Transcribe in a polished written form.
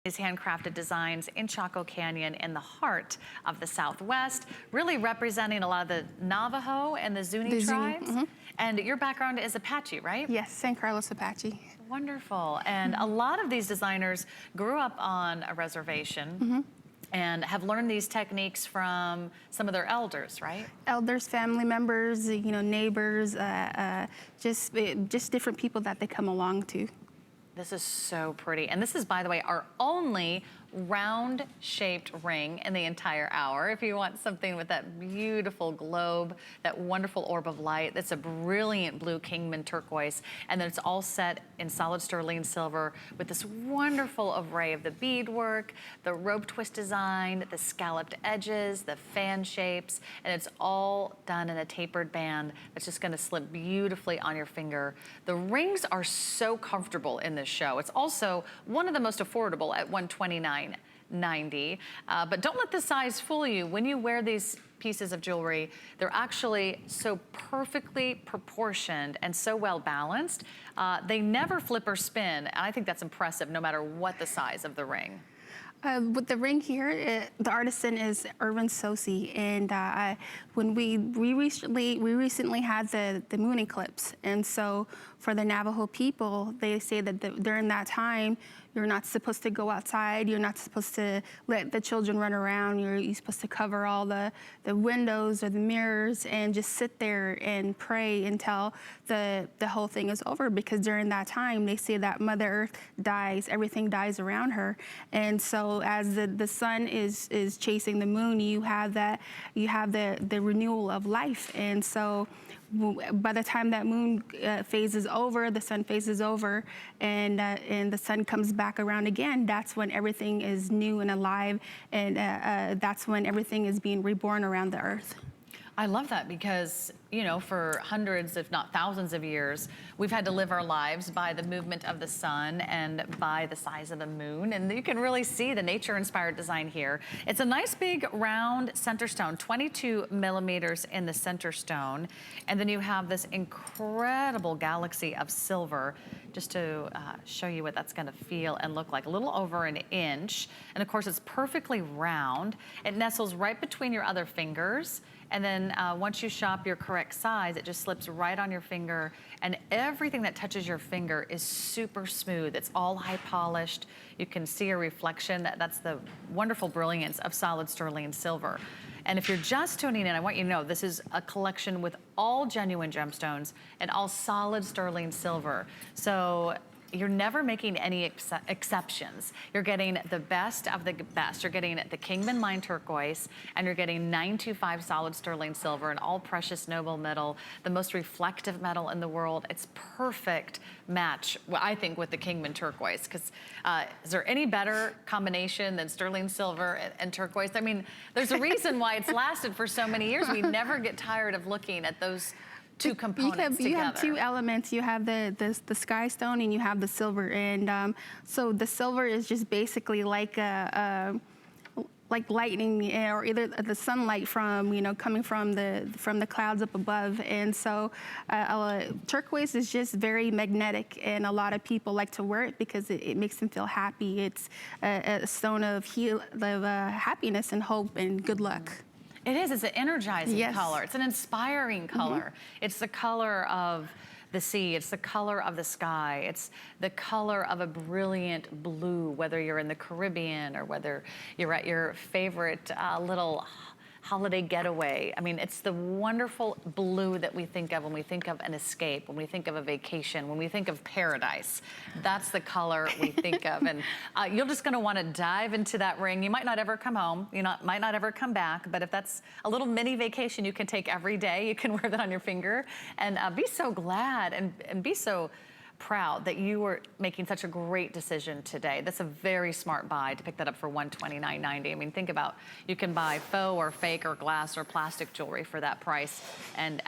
These handcrafted designs in Chaco Canyon in the heart of the Southwest, really representing a lot of the Navajo and the Zuni tribes. And your background is Apache, right? Yes, San Carlos Apache. Wonderful. And a lot of these designers grew up on a reservation and have learned these techniques from some of their elders, right? Elders, family members, neighbors, just different people that they come along to. This is so pretty. And this is, by the way, our only round-shaped ring in the entire hour. If you want something with that beautiful globe, that wonderful orb of light, that's a brilliant blue Kingman Turquoise, and then it's all set in solid sterling silver with this wonderful array of the beadwork, the rope twist design, the scalloped edges, the fan shapes, and it's all done in a tapered band that's just gonna slip beautifully on your finger. The rings are so comfortable in this show. It's also one of the most affordable at $129.90. But don't let the size fool you. When you wear these pieces of jewelry, they're actually so perfectly proportioned and so well balanced. They never flip or spin. And I think that's impressive no matter what the size of the ring. With the ring here, the artisan is Irvin Sosi, and when we recently had the moon eclipse, and so for the Navajo people, they say that during that time, you're not supposed to go outside. You're not supposed to let the children run around. You're supposed to cover all the windows or the mirrors and just sit there and pray until the whole thing is over. Because during that time, they say that Mother Earth dies, everything dies around her. And so as the sun is chasing the moon, you have the renewal of life. And so by the time that moon phase is over, the sun phase is over, and the sun comes back around again, that's when everything is new and alive, and that's when everything is being reborn around the earth. I love that because, you know, for hundreds, if not thousands of years, we've had to live our lives by the movement of the sun and by the size of the moon. And you can really see the nature-inspired design here. It's a nice big round center stone, 22 millimeters in the center stone. And then you have this incredible galaxy of silver, just to show you what that's gonna feel and look like, a little over an inch. And of course, it's perfectly round. It nestles right between your other fingers. And then once you shop your correct size, it just slips right on your finger, and everything that touches your finger is super smooth. It's all high polished. You can see a reflection. That's the wonderful brilliance of solid sterling silver. And if you're just tuning in, I want you to know this is a collection with all genuine gemstones and all solid sterling silver. So you're never making any exceptions. You're getting the best of the best. You're getting the Kingman Turquoise, and you're getting 925 solid sterling silver, and all precious noble metal, the most reflective metal in the world. It's perfect match, I think, with the Kingman Turquoise, because is there any better combination than sterling silver and turquoise? I mean, there's a reason why it's lasted for so many years. We never get tired of looking at those two components together. You have two elements. You have the sky stone and you have the silver, and so the silver is just basically like like lightning, or either the sunlight from coming from the clouds up above. And so turquoise is just very magnetic, and a lot of people like to wear it because it makes them feel happy. It's a stone of happiness and hope and good luck. It is. It's an energizing color. It's an inspiring color. It's the color of the sea. It's the color of the sky. It's the color of a brilliant blue, whether you're in the Caribbean or whether you're at your favorite little holiday getaway. I mean, it's the wonderful blue that we think of when we think of an escape, when we think of a vacation, when we think of paradise. That's the color we think of. And you're just gonna wanna dive into that ring. You might not ever come home, might not ever come back, but if that's a little mini vacation you can take every day, you can wear that on your finger and be so glad and be so proud that you were making such a great decision today. That's a very smart buy to pick that up for $129.90. I mean, think about, you can buy faux or fake or glass or plastic jewelry for that price, and